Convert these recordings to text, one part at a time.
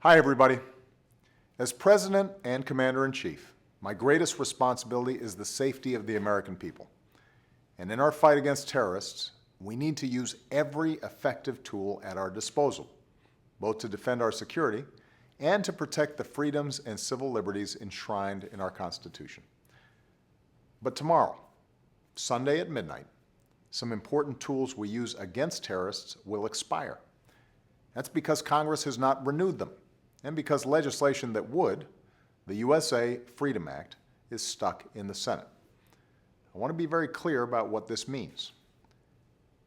Hi, everybody. As President and Commander-in-Chief, my greatest responsibility is the safety of the American people. And in our fight against terrorists, we need to use every effective tool at our disposal, both to defend our security and to protect the freedoms and civil liberties enshrined in our Constitution. But tomorrow, Sunday at midnight, some important tools we use against terrorists will expire. That's because Congress has not renewed them, and because legislation that would, the USA Freedom Act, is stuck in the Senate. I want to be very clear about what this means.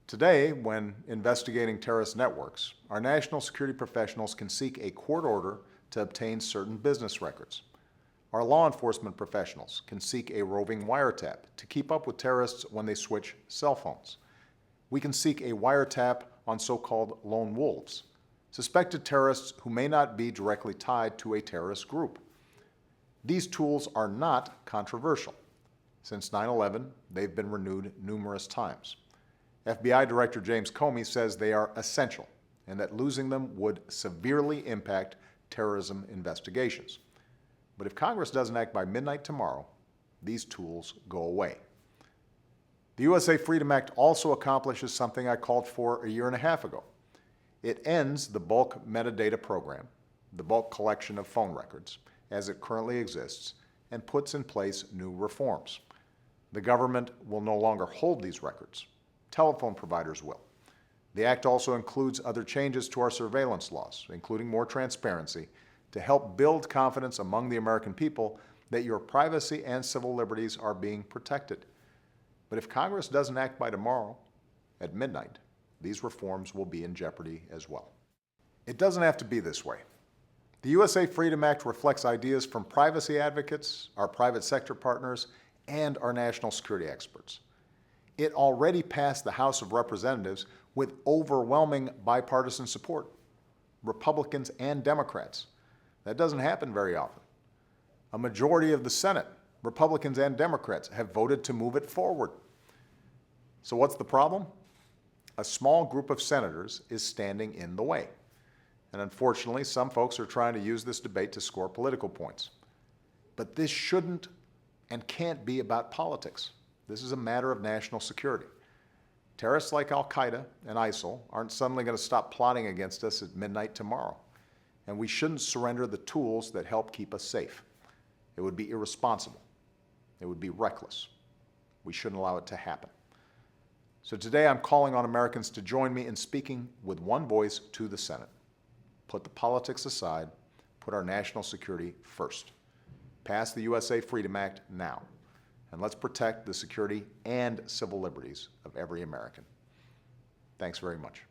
Today, when investigating terrorist networks, our national security professionals can seek a court order to obtain certain business records. Our law enforcement professionals can seek a roving wiretap to keep up with terrorists when they switch cell phones. We can seek a wiretap on so-called lone wolves, suspected terrorists who may not be directly tied to a terrorist group. These tools are not controversial. Since 9/11, they've been renewed numerous times. FBI Director James Comey says they are essential and that losing them would severely impact terrorism investigations. But if Congress doesn't act by midnight tomorrow, these tools go away. The USA Freedom Act also accomplishes something I called for a year and a half ago. It ends the bulk metadata program, the bulk collection of phone records, as it currently exists, and puts in place new reforms. The government will no longer hold these records. Telephone providers will. The Act also includes other changes to our surveillance laws, including more transparency, to help build confidence among the American people that your privacy and civil liberties are being protected. But if Congress doesn't act by tomorrow, at midnight, these reforms will be in jeopardy as well. It doesn't have to be this way. The USA Freedom Act reflects ideas from privacy advocates, our private sector partners, and our national security experts. It already passed the House of Representatives with overwhelming bipartisan support, Republicans and Democrats. That doesn't happen very often. A majority of the Senate, Republicans and Democrats, have voted to move it forward. So what's the problem? A small group of senators is standing in the way. And unfortunately, some folks are trying to use this debate to score political points. But this shouldn't and can't be about politics. This is a matter of national security. Terrorists like Al-Qaeda and ISIL aren't suddenly going to stop plotting against us at midnight tomorrow. And we shouldn't surrender the tools that help keep us safe. It would be irresponsible. It would be reckless. We shouldn't allow it to happen. So today I'm calling on Americans to join me in speaking with one voice to the Senate. Put the politics aside, put our national security first. Pass the USA Freedom Act now, and let's protect the security and civil liberties of every American. Thanks very much.